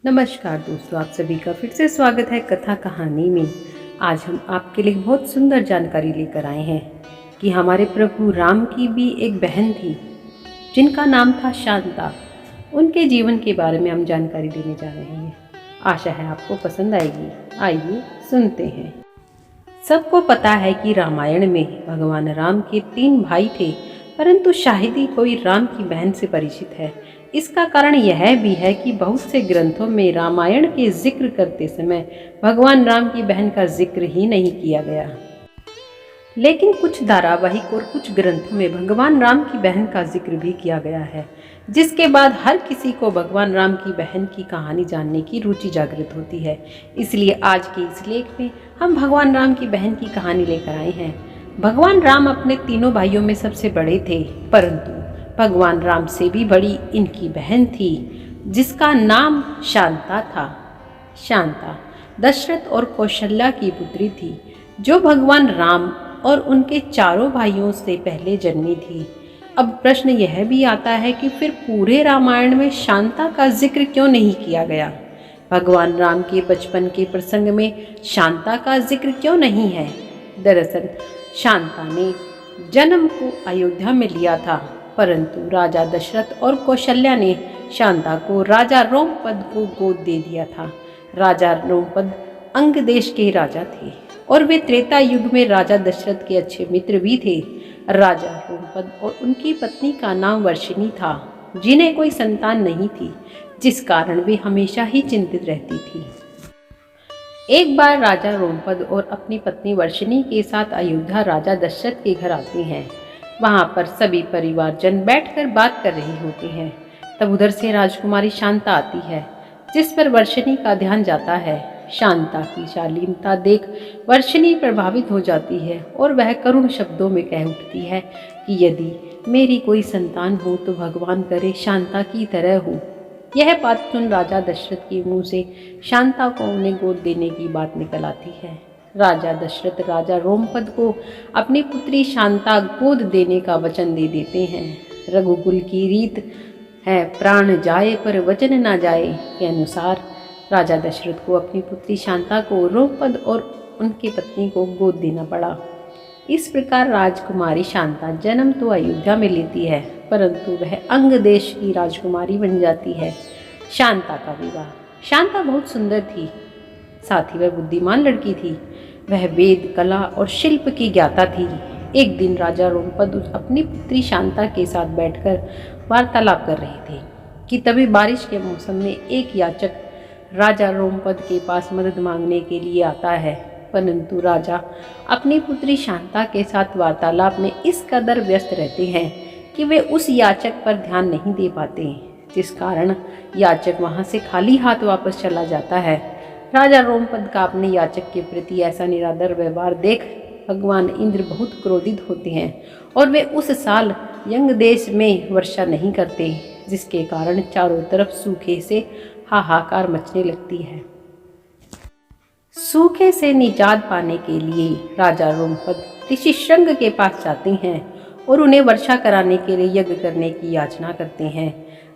नमस्कार दोस्तों, आप सभी का फिर से स्वागत है कथा कहानी में। आज हम आपके लिए बहुत सुंदर जानकारी लेकर आए हैं कि हमारे प्रभु राम की भी एक बहन थी जिनका नाम था शांता। उनके जीवन के बारे में हम जानकारी देने जा रहे हैं। आशा है आपको पसंद आएगी। आइए सुनते हैं। सबको पता है कि रामायण में भगवान राम के 3 भाई थे, परंतु शायद ही कोई राम की बहन से परिचित है। इसका कारण यह भी है कि बहुत से ग्रंथों में रामायण के जिक्र करते समय भगवान राम की बहन का जिक्र ही नहीं किया गया, लेकिन कुछ धारावाहिक और कुछ ग्रंथों में भगवान राम की बहन का जिक्र भी किया गया है, जिसके बाद हर किसी को भगवान राम की बहन की कहानी जानने की रुचि जागृत होती है। इसलिए आज के इस लेख में हम भगवान राम की बहन की कहानी लेकर आए हैं। भगवान राम अपने तीनों भाइयों में सबसे बड़े थे, परंतु भगवान राम से भी बड़ी इनकी बहन थी जिसका नाम शांता था। शांता दशरथ और कौशल्या की पुत्री थी, जो भगवान राम और उनके चारों भाइयों से पहले जन्मी थी। अब प्रश्न यह भी आता है कि फिर पूरे रामायण में शांता का जिक्र क्यों नहीं किया गया? भगवान राम के बचपन के प्रसंग में शांता का जिक्र क्यों नहीं है? दरअसल शांता ने जन्म को अयोध्या में लिया था, परंतु राजा दशरथ और कौशल्या ने शांता को राजा रोमपद को गोद दे दिया था। राजा रोमपद अंग देश के राजा थे और वे त्रेता युग में राजा दशरथ के अच्छे मित्र भी थे। राजा रोमपद और उनकी पत्नी का नाम वर्षिणी था, जिन्हें कोई संतान नहीं थी, जिस कारण वे हमेशा ही चिंतित रहती थी। एक बार राजा रोमपद और अपनी पत्नी वर्षिणी के साथ अयोध्या राजा दशरथ के घर आते हैं। वहां पर सभी परिवारजन बैठकर बात कर रहे होते हैं। तब उधर से राजकुमारी शांता आती है, जिस पर वर्षिणी का ध्यान जाता है। शांता की शालीनता देख वर्षिणी प्रभावित हो जाती है और वह करुण शब्दों में कह उठती है कि यदि मेरी कोई संतान हो तो भगवान करे शांता की तरह हो। यह बात सुन राजा दशरथ के मुंह से शांता को उन्हें गोद देने की बात निकल आती है। राजा दशरथ राजा रोमपद को अपनी पुत्री शांता गोद देने का वचन दे देते हैं। रघुकुल की रीत है प्राण जाए पर वचन ना जाए के अनुसार राजा दशरथ को अपनी पुत्री शांता को रोमपद और उनकी पत्नी को गोद देना पड़ा। इस प्रकार राजकुमारी शांता जन्म तो अयोध्या में लेती है, परंतु वह अंग देश की राजकुमारी बन जाती है। शांता का विवाह। शांता बहुत सुंदर थी, साथ ही वह बुद्धिमान लड़की थी। वह वेद, कला और शिल्प की ज्ञाता थी। एक दिन राजा रोमपद अपनी पुत्री शांता के साथ बैठकर वार्तालाप कर रहे थे कि तभी बारिश के मौसम में एक याचक राजा रोमपद के पास मदद मांगने के लिए आता है, परंतु राजा अपनी पुत्री शांता के साथ वार्तालाप में इस कदर व्यस्त रहते हैं कि वे उस याचक पर ध्यान नहीं दे पाते, जिस कारण याचक वहां से खाली हाथ वापस चला जाता है। राजा रोमपद का अपने याचक के प्रति ऐसा निरादर व्यवहार देख भगवान इंद्र बहुत क्रोधित होते हैं और वे उस साल यंग देश में वर्षा नहीं करते, जिसके कारण चारों तरफ सूखे से हाहाकार मचने लगती है। सूखे से निजात पाने के लिए राजा रोमपद ऋषि श्रृंग के पास जाते हैं और उन्हें वर्षा कराने के लिए यज्ञ करने की याचना करते हैं।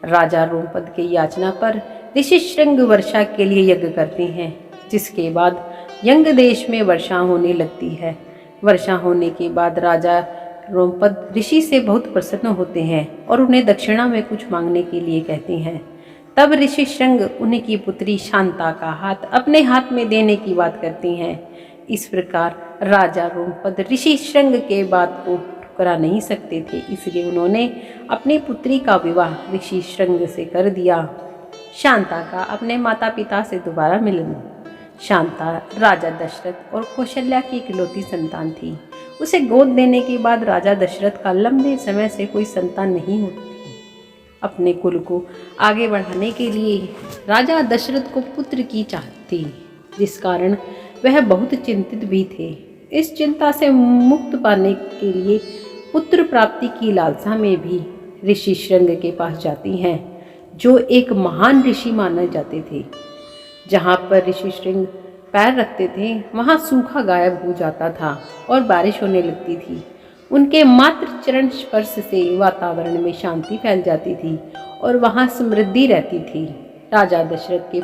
राजा रोमपद के याचना पर ऋषि श्रृंग वर्षा के लिए यज्ञ करते हैं, जिसके बाद यंग देश में वर्षा होने लगती है। वर्षा होने के बाद राजा रोमपद ऋषि से बहुत प्रसन्न होते हैं और उन्हें दक्षिणा में कुछ मांगने के लिए कहते हैं। तब ऋषि श्रृंग उनकी पुत्री शांता का हाथ अपने हाथ में देने की बात करते हैं। इस प्रकार राजा रोमपद ऋषि श्रृंग के बात को ठुकरा नहीं सकते थे, इसलिए उन्होंने अपनी पुत्री का विवाह ऋषि श्रृंग से कर दिया। शांता का अपने माता पिता से दोबारा मिलन। शांता राजा दशरथ और कौशल्या की इकलौती संतान थी। उसे गोद देने के बाद राजा दशरथ का लंबे समय से कोई संतान नहीं होती। अपने कुल को आगे बढ़ाने के लिए राजा दशरथ को पुत्र की चाह थी, जिस कारण वह बहुत चिंतित भी थे। इस चिंता से मुक्त पाने के लिए पुत्र प्राप्ति की लालसा में भी ऋषि श्रृंग के पास जाती हैं, जो एक महान ऋषि माने जाते थे। जहाँ पर ऋषि श्रृंग पैर रखते थे वहाँ सूखा गायब हो जाता था और बारिश होने लगती थी। उनके मात्र चरण स्पर्श से वातावरण में शांति फैल जाती थी और वहाँ समृद्धि रहती थी। राजा दशरथ के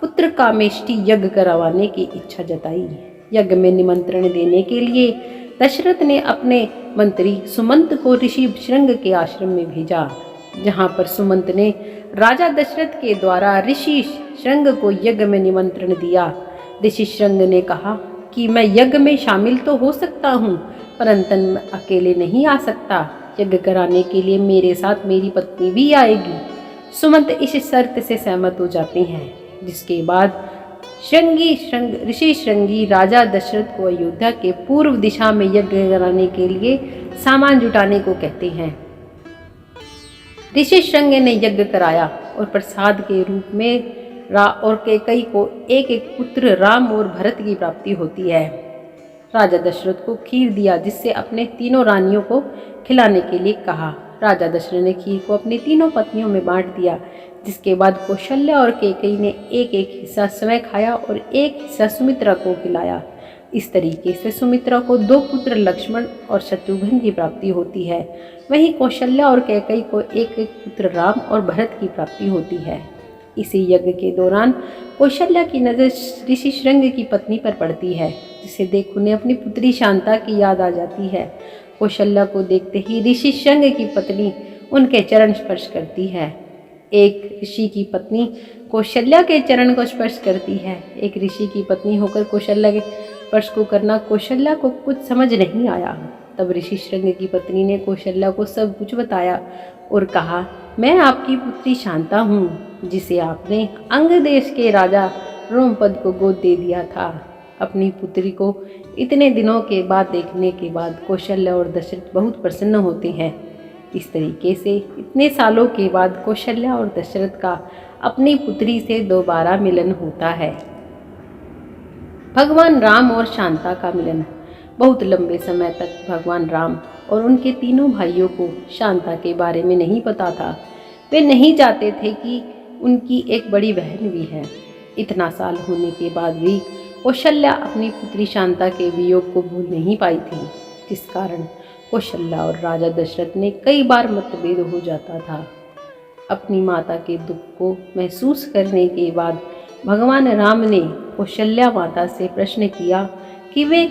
पुत्र का मेष्टि यज्ञ करवाने की इच्छा जताई। यज्ञ में निमंत्रण देने के लिए दशरथ ने अपने मंत्री सुमंत को ऋषि शृंग के आश्रम में भेजा, जहां पर सुमंत ने राजा दशरथ के द्वारा ऋषि शृंग को यज्ञ में निमंत्रण दिया। ऋषि शृंग ने कहा कि मैं यज्ञ में शामिल तो हो सकता हूँ, परंतु मैं अकेले नहीं आ सकता। यज्ञ कराने के लिए मेरे साथ मेरी पत्नी भी आएगी। सुमंत इस शर्त से सहमत हो जाते हैं, जिसके बाद ऋषि शृंगी राजा दशरथ को अयोध्या के पूर्व दिशा में यज्ञ कराने के लिए सामान जुटाने को कहते हैं। ऋषि शृंग ने यज्ञ कराया और प्रसाद के रूप में और कैकेयी को एक एक पुत्र राम और भरत की प्राप्ति होती है। राजा दशरथ को खीर दिया, जिससे अपने तीनों रानियों को खिलाने के लिए कहा। राजा दशरथ ने खीर को अपनी तीनों पत्नियों में बांट दिया, जिसके बाद कौशल्या और कैकेयी ने एक एक हिस्सा स्वयं खाया और एक हिस्सा सुमित्रा को खिलाया। इस तरीके से सुमित्रा को 2 पुत्र लक्ष्मण और शत्रुघ्न की प्राप्ति होती है। वहीं कौशल्या और कैकेयी को एक एक पुत्र राम और भरत की प्राप्ति होती है। इसी यज्ञ के दौरान कौशल्या की नज़र ऋषि शृंग की पत्नी पर पड़ती है, जिसे देख उन्हें अपनी पुत्री शांता की याद आ जाती है। कौशल्या को देखते ही ऋषि शृंग की पत्नी उनके चरण स्पर्श करती है। एक ऋषि की पत्नी कौशल्या के चरण को स्पर्श करती है। एक ऋषि की पत्नी होकर कौशल्या के स्पर्श को करना कौशल्या को कुछ समझ नहीं आया। तब ऋषि शृंग की पत्नी ने कौशल्या को सब कुछ बताया और कहा, मैं आपकी पुत्री शांता हूँ, जिसे आपने अंग देश के राजा रोमपद को गोद दे दिया था। अपनी पुत्री को इतने दिनों के बाद देखने के बाद कौशल्या और दशरथ बहुत प्रसन्न होते हैं। इस तरीके से इतने सालों के बाद कौशल्या और दशरथ का अपनी पुत्री से दोबारा मिलन होता है। भगवान राम और शांता का मिलन। बहुत लंबे समय तक भगवान राम और उनके तीनों भाइयों को शांता के बारे में नहीं पता था। वे नहीं जानते थे कि उनकी एक बड़ी बहन भी है। इतना साल होने के बाद भी कौशल्या अपनी पुत्री शांता के वियोग को भूल नहीं पाई थी, जिस कारण कौशल्या और राजा दशरथ ने कई बार मतभेद हो जाता था। अपनी माता के दुख को महसूस करने के बाद भगवान राम ने कौशल्या माता से प्रश्न किया कि वे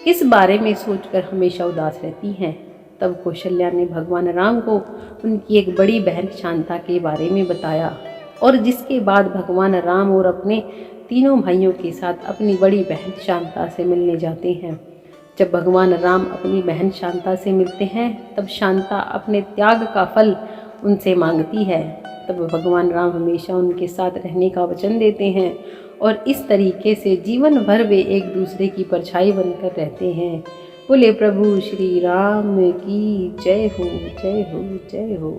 किस बारे में सोचकर हमेशा उदास रहती हैं। तब कौशल्या ने भगवान राम को उनकी एक बड़ी बहन शांता के बारे में बताया, और जिसके बाद भगवान राम और अपने तीनों भाइयों के साथ अपनी बड़ी बहन शांता से मिलने जाते हैं। जब भगवान राम अपनी बहन शांता से मिलते हैं, तब शांता अपने त्याग का फल उनसे मांगती है। तब भगवान राम हमेशा उनके साथ रहने का वचन देते हैं और इस तरीके से जीवन भर वे एक दूसरे की परछाई बनकर रहते हैं। बोले प्रभु श्री राम की जय हो, जय हो, जय हो।